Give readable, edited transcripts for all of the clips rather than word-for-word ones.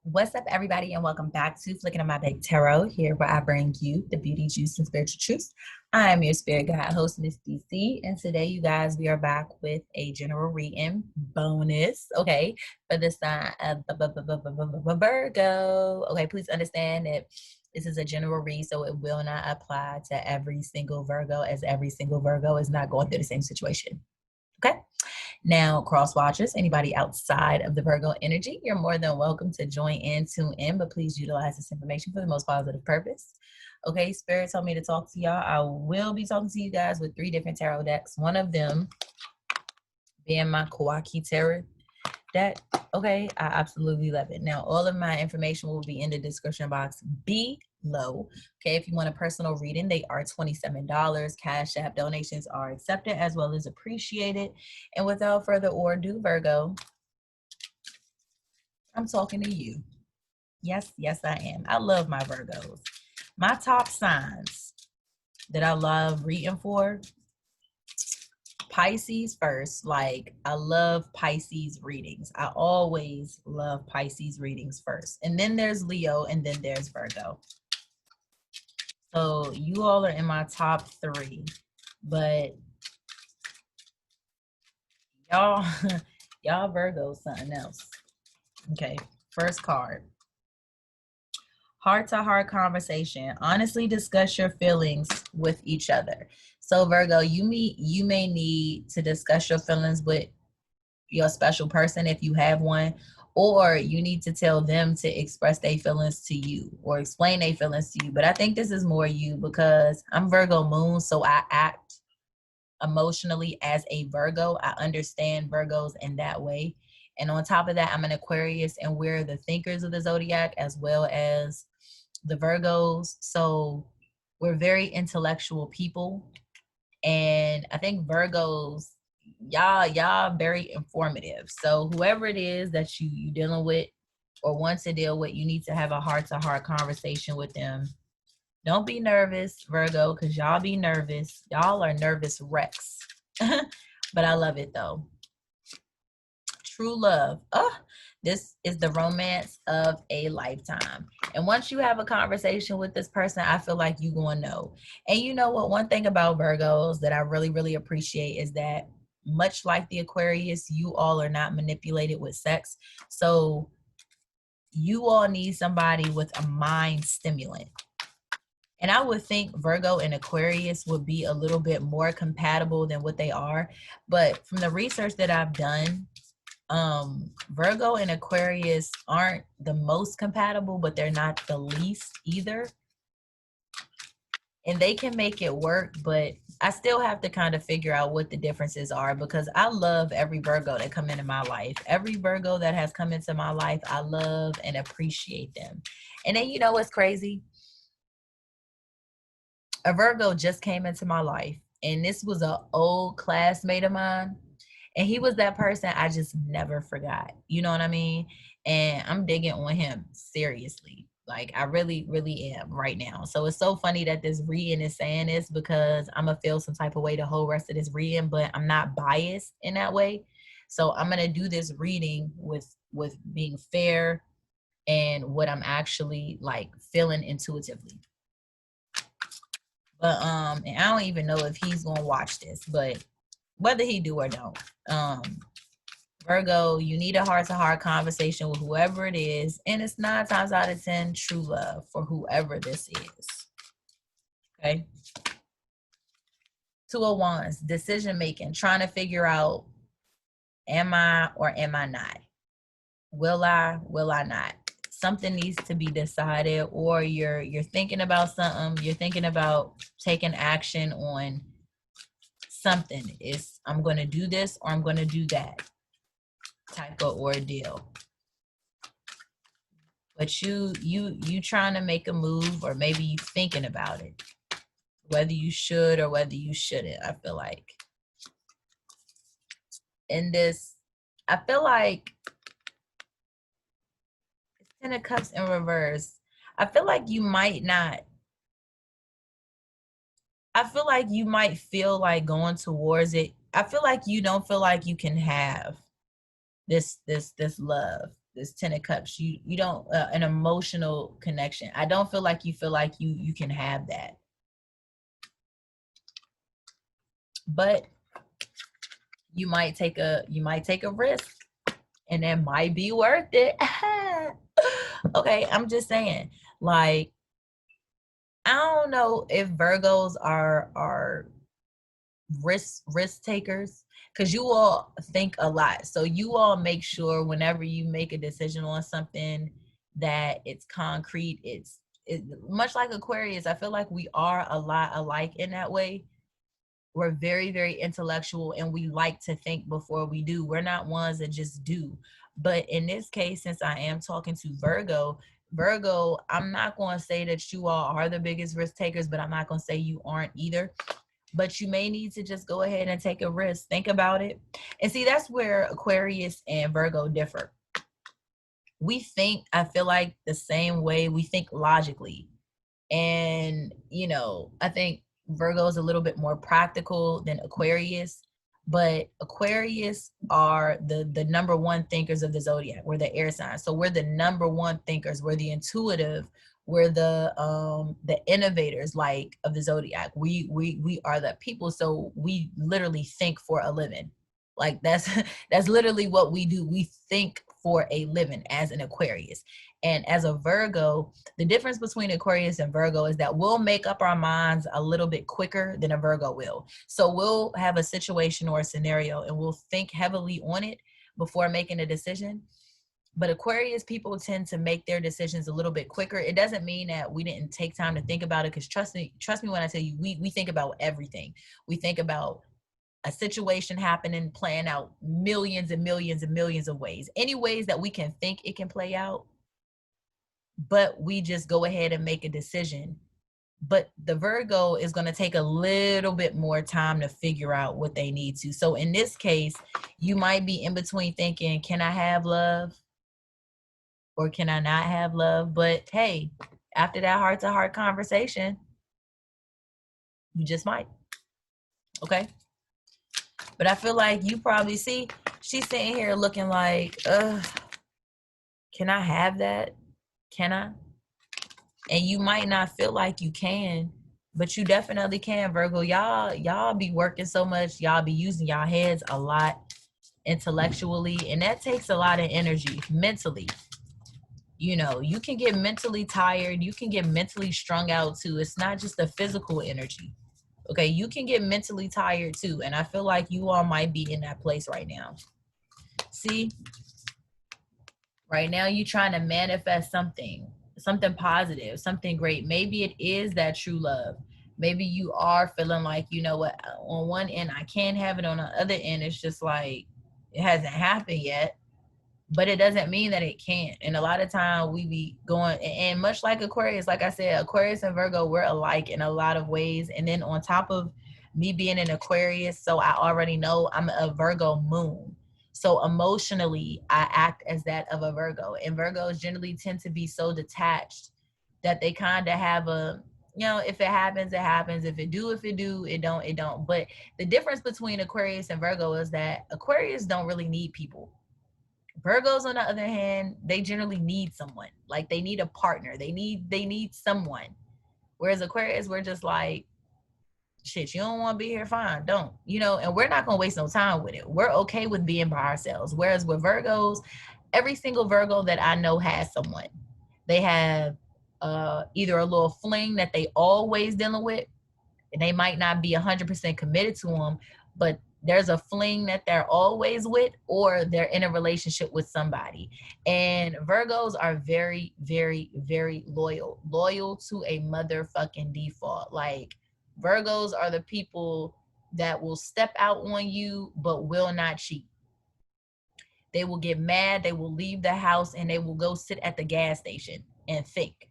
What's up, everybody, and welcome back to Flicking on My Big Tarot, here where I bring you the beauty, juice, and spiritual truths. I am your spirit guide host, Miss DC, and today, you guys, we are back with a general reading bonus, okay, for the sign of Virgo. Okay, please understand that this is a general read, so it will not apply to every single Virgo, as every single Virgo is not going through the same situation, okay? Now, cross watchers, anybody outside of the Virgo energy, you're more than welcome to join in, tune in, but please utilize this information for the most positive purpose. Okay, Spirit told me to talk to y'all. I will be talking to you guys with 3 different tarot decks. One of them being my Kawaki Tarot deck. Okay, I absolutely love it. Now, all of my information will be in the description box below. Okay, if you want a personal reading, they are $27. Cash App donations are accepted as well as appreciated. And without further ado, Virgo, I'm talking to you. Yes, I am. I love my Virgos. My top signs that I love reading for, Pisces first. Like, I love Pisces readings. I always love Pisces readings first. And then there's Leo, and then there's Virgo. So you all are in my top 3. But y'all, y'all Virgo something else. Okay, first card. Heart-to-heart conversation. Honestly discuss your feelings with each other. So Virgo, you may need to discuss your feelings with your special person if you have one, or you need to tell them to express their feelings to you or explain their feelings to you. But I think this is more you, because I'm Virgo moon, so I act emotionally as a Virgo. I understand Virgos in that way. And on top of that, I'm an Aquarius, and we're the thinkers of the zodiac as well as the Virgos. So we're very intellectual people. And I think Virgos, y'all very informative. So whoever it is that you dealing with or want to deal with, you need to have a heart-to-heart conversation with them. Don't be nervous, Virgo, because y'all be nervous. Y'all are nervous wrecks. But I love it, though. True love. Oh, this is the romance of a lifetime. And once you have a conversation with this person, I feel like you're going to know. And you know what? One thing about Virgos that I really, really appreciate is that, much like the Aquarius, you all are not manipulated with sex. So you all need somebody with a mind stimulant. And I would think Virgo and Aquarius would be a little bit more compatible than what they are. But from the research that I've done, Virgo and Aquarius aren't the most compatible, but they're not the least either. And they can make it work, but I still have to kind of figure out what the differences are, because I love every Virgo that come into my life. Every Virgo that has come into my life, I love and appreciate them. And then, you know what's crazy? A Virgo just came into my life, and this was an old classmate of mine. And he was that person I just never forgot. You know what I mean? And I'm digging on him seriously. Like, I really, really am right now. So it's so funny that this reading is saying this, because I'm going to feel some type of way the whole rest of this reading, but I'm not biased in that way. So I'm going to do this reading with being fair and what I'm actually like feeling intuitively. But and I don't even know if he's gonna watch this, but whether he do or don't, Virgo, you need a heart-to-heart conversation with whoever it is, and it's 9 times out of 10 true love for whoever this is. Okay. 2 of Wands, decision making, trying to figure out, am I or am I not? Will I not? Something needs to be decided, or you're thinking about something, you're thinking about taking action on something. Is I'm going to do this or I'm going to do that type of ordeal. But you trying to make a move, or maybe you thinking about it, whether you should or whether you shouldn't. I feel like in this, I feel like Ten of Cups in reverse. I feel like you might not. I feel like you might feel like going towards it. I feel like you don't feel like you can have this love. this Ten of Cups. You don't an emotional connection. I don't feel like you can have that. But you might take a risk, and it might be worth it. Okay, I'm just saying, like, I don't know if Virgos are risk takers, because you all think a lot. So you all make sure whenever you make a decision on something that it's concrete. It's much like Aquarius. I feel like we are a lot alike in that way. We're very, very intellectual, and we like to think before we do. We're not ones that just do. But in this case, since I am talking to Virgo, I'm not going to say that you all are the biggest risk takers, but I'm not going to say you aren't either. But you may need to just go ahead and take a risk. Think about it. And see, that's where Aquarius and Virgo differ. We think, I feel like, the same way. We think logically. And, I think Virgo is a little bit more practical than Aquarius. But Aquarius are the number one thinkers of the zodiac. We're the air sign. So we're the number one thinkers. We're the intuitive. We're the innovators, like, of the zodiac. We are the people. So we literally think for a living. Like, that's literally what we do. We think for a living as an Aquarius. And as a Virgo, the difference between Aquarius and Virgo is that we'll make up our minds a little bit quicker than a Virgo will. So we'll have a situation or a scenario, and we'll think heavily on it before making a decision. But Aquarius people tend to make their decisions a little bit quicker. It doesn't mean that we didn't take time to think about it, because trust me when I tell you, we think about everything. We think about a situation happening, playing out millions and millions and millions of ways. Any ways that we can think it can play out, but we just go ahead and make a decision. But the Virgo is going to take a little bit more time to figure out what they need to. So in this case, you might be in between thinking, can I have love? Or can I not have love? But hey, after that heart-to-heart conversation, you just might. Okay? But I feel like you probably see, she's sitting here looking like, can I have that? Can I? And you might not feel like you can, but you definitely can, Virgo. Y'all be working so much. Y'all be using y'all heads a lot intellectually, and that takes a lot of energy mentally. You can get mentally tired. You can get mentally strung out too. It's not just the physical energy. Okay, you can get mentally tired too. And I feel like you all might be in that place right now. See, right now you're trying to manifest something positive, something great. Maybe it is that true love. Maybe you are feeling like, you know what, on one end I can't have it, on the other end it's just like it hasn't happened yet. But it doesn't mean that it can't. And a lot of time we be going, and much like Aquarius, like I said, Aquarius and Virgo, we're alike in a lot of ways. And then on top of me being an Aquarius, so I already know I'm a Virgo moon. So emotionally, I act as that of a Virgo. And Virgos generally tend to be so detached that they kind of have a, if it happens, it happens. If it do, it don't. But the difference between Aquarius and Virgo is that Aquarius don't really need people. Virgos, on the other hand, they generally need someone. Like, they need a partner. They need someone. Whereas Aquarius, we're just like, shit, you don't want to be here, fine, don't. And we're not going to waste no time with it. We're okay with being by ourselves. Whereas with Virgos, every single Virgo that I know has someone. They have either a little fling that they always dealing with, and they might not be 100% committed to them, but there's a fling that they're always with, or they're in a relationship with somebody. And Virgos are very, very, very loyal to a motherfucking default. Like, Virgos are the people that will step out on you, but will not cheat. They will get mad. They will leave the house and they will go sit at the gas station and think.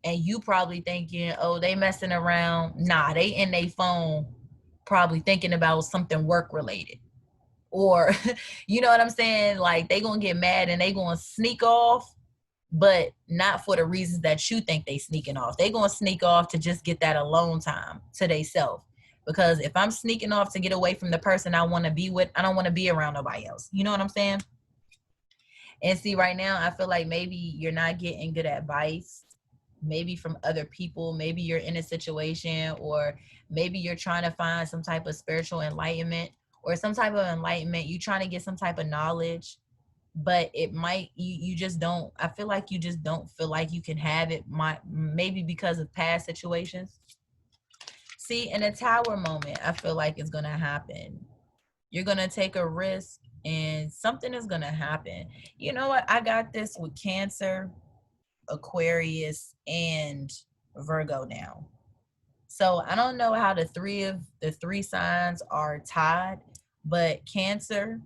And you probably thinking, oh, they messing around. Nah, they in their phone probably thinking about something work related. Or, you know what I'm saying? Like, they gonna get mad and they gonna sneak off, but not for the reasons that you think they sneaking off. They gonna sneak off to just get that alone time to theyself. Because if I'm sneaking off to get away from the person I want to be with, I don't want to be around nobody else. You know what I'm saying? And see, right now, I feel like maybe you're not getting good advice, maybe from other people. Maybe you're in a situation, or maybe you're trying to find some type of spiritual enlightenment or some type of enlightenment. You're trying to get some type of knowledge, but it might, you just don't, I feel like you just don't feel like you can have it, maybe because of past situations. See, in a tower moment, I feel like it's going to happen. You're going to take a risk and something is going to happen. You know what? I got this with Cancer, Aquarius, and Virgo now. So I don't know how the three signs are tied, but Cancer,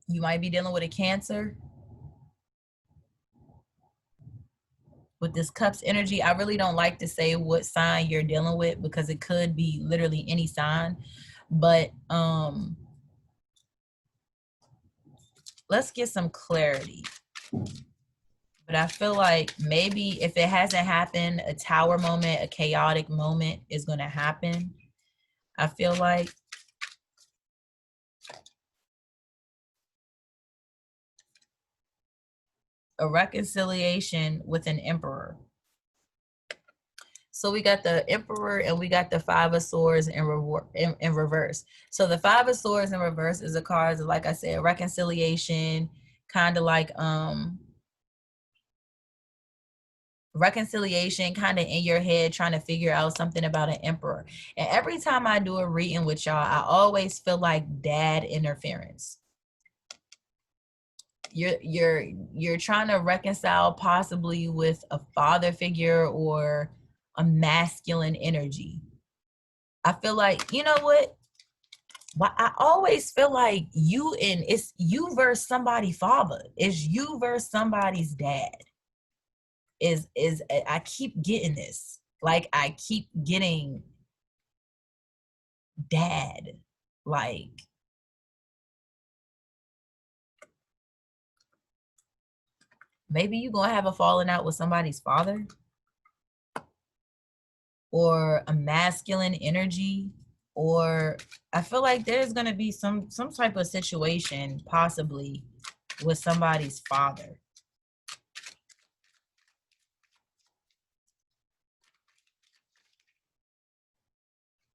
you might be dealing with a Cancer with this Cups energy. I really don't like to say what sign you're dealing with because it could be literally any sign. But let's get some clarity. But I feel like maybe if it hasn't happened, a tower moment, a chaotic moment is going to happen. I feel like a reconciliation with an emperor. So we got the Emperor and we got the Five of Swords in reverse. So the Five of Swords in reverse is a card, like I said, reconciliation, kind of like reconciliation, kind of in your head, trying to figure out something about an emperor. And every time I do a reading with y'all, I always feel like dad interference. You're trying to reconcile possibly with a father figure or a masculine energy. I feel like, you know what? But I always feel like it's you versus somebody's father. It's you versus somebody's dad. Is I keep getting this. Like I keep getting dad. Like maybe you gonna have a falling out with somebody's father or a masculine energy, or I feel like there's gonna be some type of situation possibly with somebody's father.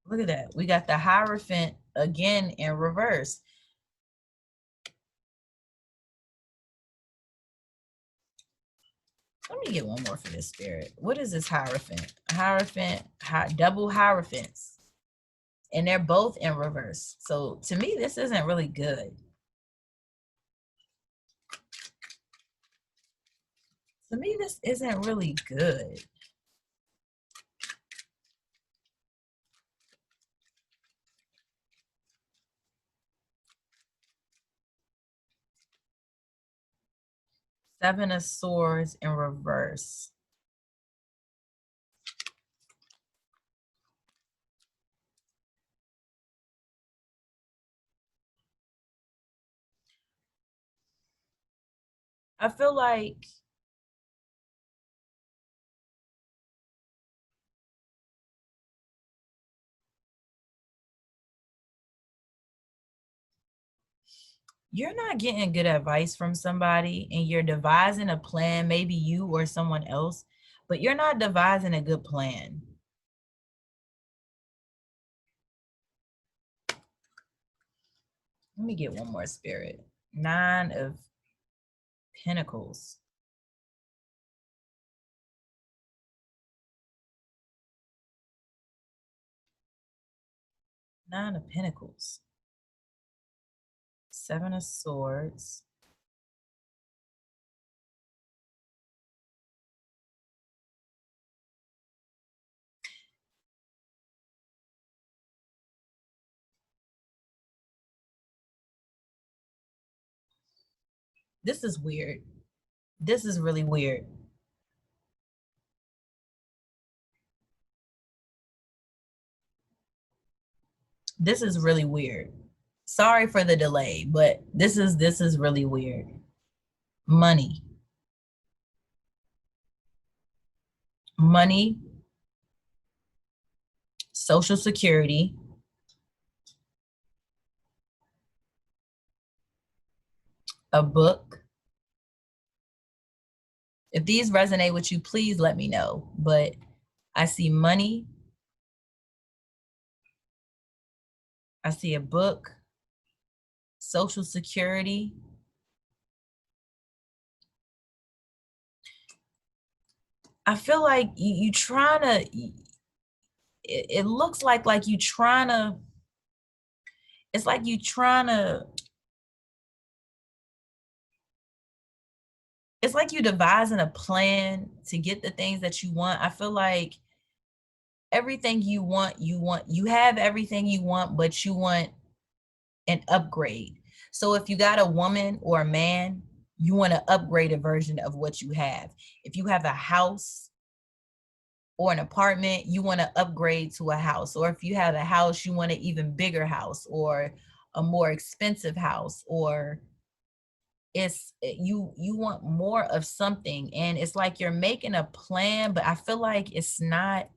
Look at that. We got the Hierophant again in reverse. Let me get one more for this spirit. What is this Hierophant? Hierophant, double Hierophants. And they're both in reverse. So to me, this isn't really good. To me, this isn't really good. Seven of Swords in reverse. I feel like you're not getting good advice from somebody and you're devising a plan, maybe you or someone else, but you're not devising a good plan. Let me get one more spirit. Nine of Pentacles. Nine of Pentacles. Seven of Swords. This is weird. This is really weird. This is really weird. Sorry for the delay, but this is really weird. Money. Money, Social Security, a book. If these resonate with you, please let me know. But I see money. I see a book, Social Security. I feel like you trying to, it looks like you trying to, it's like you trying to, it's like you devising a plan to get the things that you want. I feel like everything you want, you have everything you want, but you want an upgrade. So if you got a woman or a man, you want an upgraded version of what you have. If you have a house or an apartment, you want to upgrade to a house. Or if you have a house, you want an even bigger house or a more expensive house, or it's you want more of something. And it's like you're making a plan, but I feel like it's not.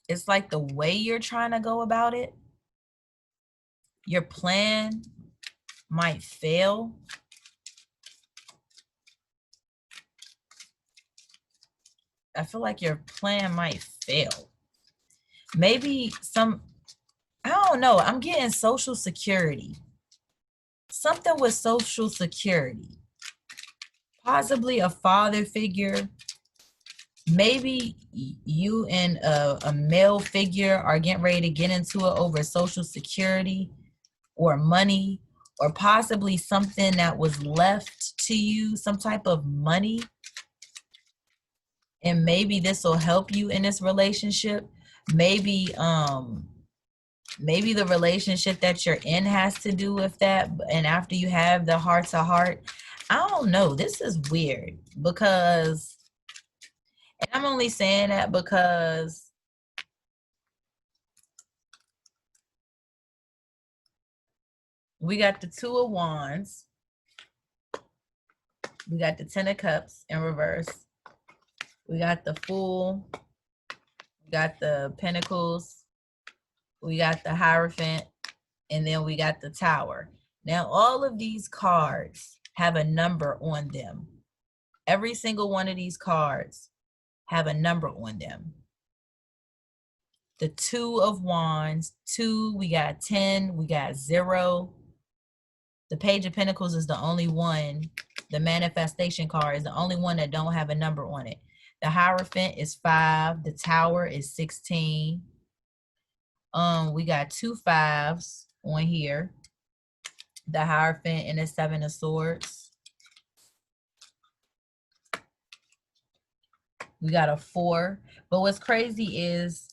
It's like the way you're trying to go about it, your plan might fail. I feel like your plan might fail. Maybe I don't know. I'm getting Social Security. Something with Social Security. Possibly a father figure. Maybe you and a male figure are getting ready to get into it over Social Security or money, or possibly something that was left to you, some type of money. And maybe this will help you in this relationship. Maybe maybe the relationship that you're in has to do with that. And after you have the heart to heart, I don't know. This is weird because, and I'm only saying that because we got the Two of Wands. We got the Ten of Cups in reverse. We got the Fool. We got the Pentacles. We got the Hierophant. And then we got the Tower. Now, all of these cards have a number on them. Every single one of these cards have a number on them. The Two of Wands, 2, we got 10, we got 0. The Page of Pentacles is the only one, the manifestation card is the only one that don't have a number on it. The Hierophant is 5, the Tower is 16. We got 2 5s on here. The Hierophant and the 7 of Swords. We got a 4. But what's crazy is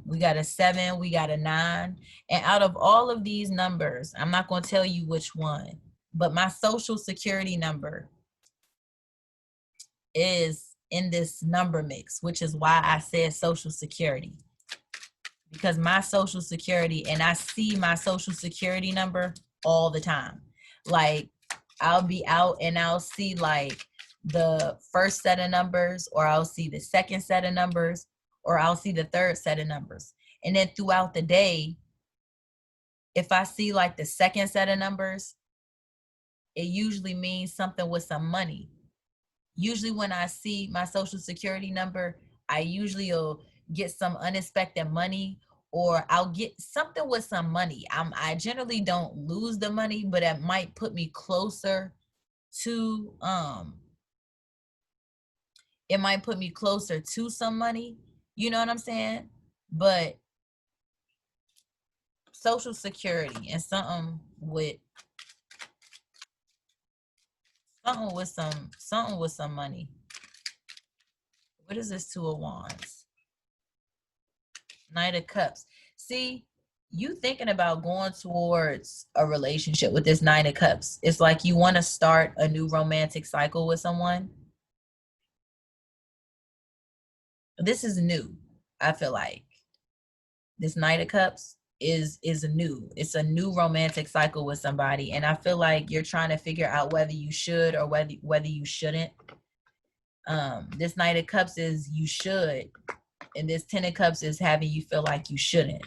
we got a 7, we got a 9. And out of all of these numbers, I'm not going to tell you which one, but my Social Security number is in this number mix, which is why I said Social Security. Because my Social Security, and I see my Social Security number all the time. Like, I'll be out and I'll see like the first set of numbers, or I'll see the second set of numbers, or I'll see the third set of numbers. And then throughout the day, if I see like the second set of numbers, it usually means something with some money. Usually when I see my Social Security number, I usually will get some unexpected money, or I'll get something with some money. I generally don't lose the money, but it might put me closer to it might put me closer to some money. You know what I'm saying? But Social Security and something with some money. What is this Two of Wands? Knight of Cups. See, you thinking about going towards a relationship with this Knight of Cups. It's like you want to start a new romantic cycle with someone. This is new. I feel like this Knight of Cups is new. It's a new romantic cycle with somebody, and I feel like you're trying to figure out whether you should or whether you shouldn't. This Knight of Cups is you should, and this Ten of Cups is having you feel like you shouldn't.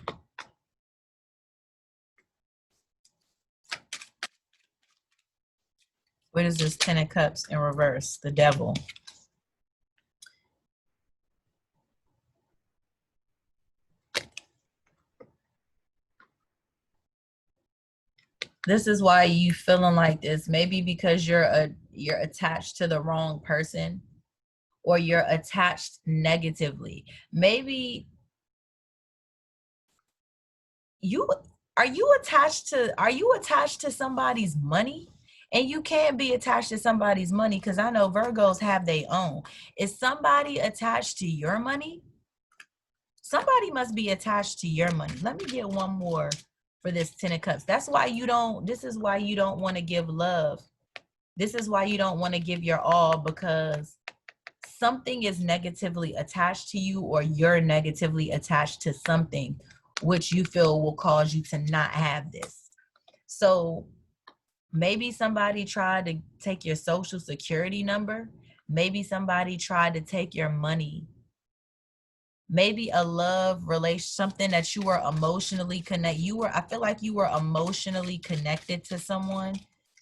What is this 10 of Cups in reverse? The Devil. This is why you feeling like this. Maybe because you're attached to the wrong person, or you're attached negatively. Maybe are you attached to somebody's money? And you can't be attached to somebody's money, because I know Virgos have their own. Is somebody attached to your money? Somebody must be attached to your money. Let me get one more for this 10 of Cups. This is why you don't want to give love. This is why you don't want to give your all, because something is negatively attached to you, or you're negatively attached to something which you feel will cause you to not have this. So maybe somebody tried to take your social security number. Maybe somebody tried to take your money. Maybe a love relation, something that you were emotionally I feel like you were emotionally connected to someone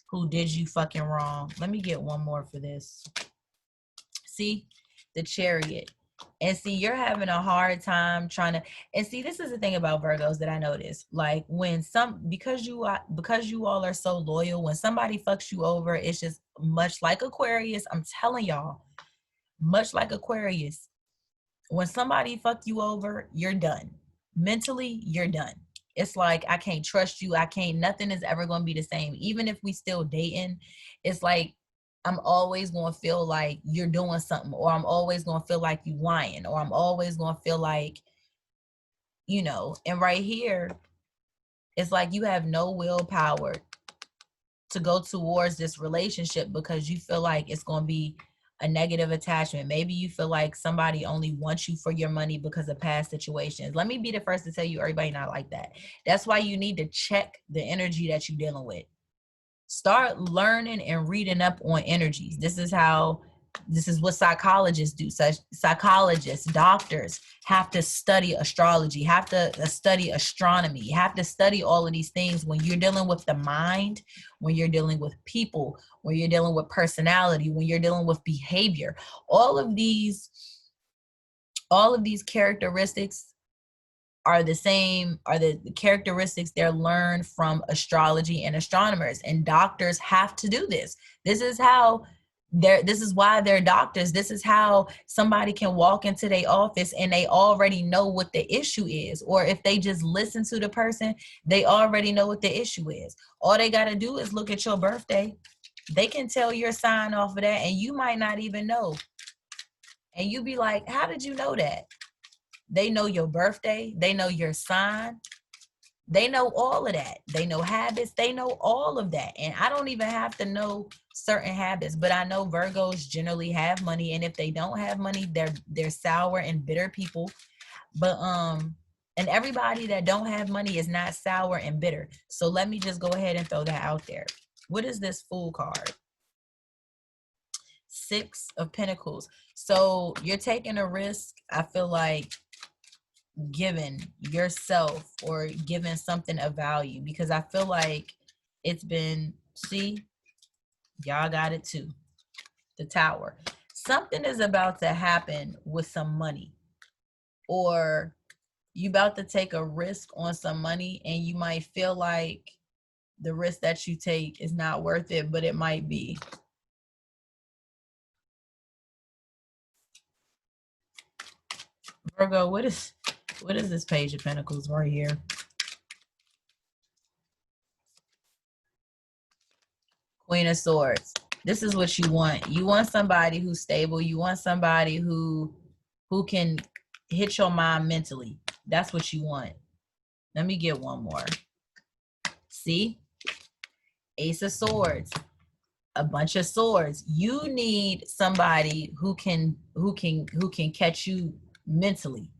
who did you fucking wrong. Let me get one more for this. See, the Chariot. And see, you're having a hard time trying to, and see, this is the thing about Virgos that I noticed. Like because you all are so loyal, when somebody fucks you over, it's just much like Aquarius. I'm telling y'all, much like Aquarius. When somebody fuck you over, you're done. Mentally, you're done. It's like, I can't trust you. Nothing is ever going to be the same. Even if we still dating, it's like, I'm always going to feel like you're doing something, or I'm always going to feel like you lying, or I'm always going to feel like, and right here, it's like you have no willpower to go towards this relationship, because you feel like it's going to be a negative attachment. Maybe you feel like somebody only wants you for your money because of past situations. Let me be the first to tell you, everybody not like that. That's why you need to check the energy that you're dealing with. Start learning and reading up on energies. This is what psychologists do. Psychologists, doctors have to study astrology, have to study astronomy, have to study all of these things when you're dealing with the mind, when you're dealing with people, when you're dealing with personality, when you're dealing with behavior. All of these characteristics are the characteristics they're learned from astrology and astronomers, and doctors have to do this. This is why they're doctors. This is how somebody can walk into their office and they already know what the issue is. Or if they just listen to the person, they already know what the issue is. All they got to do is look at your birthday. They can tell your sign off of that, and you might not even know. And you be like, how did you know that? They know your birthday. They know your sign. They know all of that. They know habits. They know all of that. And I don't even have to know certain habits, but I know Virgos generally have money. And if they don't have money, they're sour and bitter people. But and everybody that don't have money is not sour and bitter. So let me just go ahead and throw that out there. What is this Fool card? 6 of Pentacles. So you're taking a risk, I feel like, giving yourself or giving something of value, because I feel like it's been, see, y'all got it too. The Tower. Something is about to happen with some money, or you about to take a risk on some money, and you might feel like the risk that you take is not worth it, but it might be. Virgo, what is this Page of Pentacles right here? Queen of Swords. This is what you want. You want somebody who's stable. You want somebody who can hit your mind mentally. That's what you want. Let me get one more. See? Ace of Swords. A bunch of swords. You need somebody who can catch you mentally.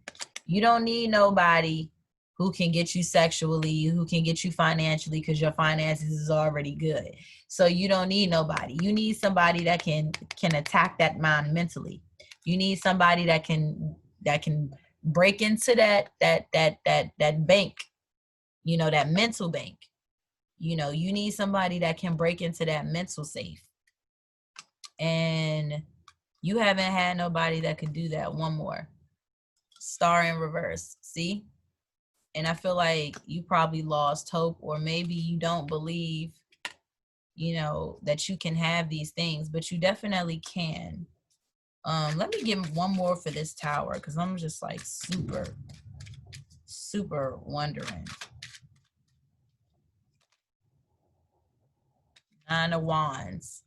You don't need nobody who can get you sexually, who can get you financially, because your finances is already good. So you don't need nobody. You need somebody that can attack that mind mentally. You need somebody that can break into that bank, that mental bank. You need somebody that can break into that mental safe. And you haven't had nobody that could do that. One more. Star in reverse. See? And I feel like you probably lost hope, or maybe you don't believe, you know, that you can have these things, but you definitely can. Let me give one more for this tower, because I'm just like super wondering. Nine of Wands.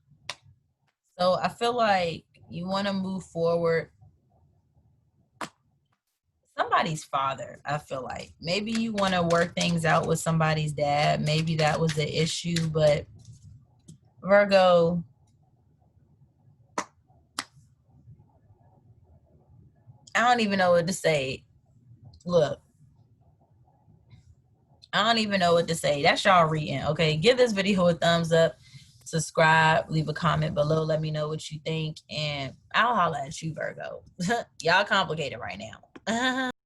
So I feel like you want to move forward. Somebody's father, I feel like. Maybe you want to work things out with somebody's dad. Maybe that was the issue, but Virgo, I don't even know what to say. Look, I don't even know what to say. That's y'all reading, okay? Give this video a thumbs up, subscribe, leave a comment below. Let me know what you think, and I'll holler at you, Virgo. Y'all complicated right now.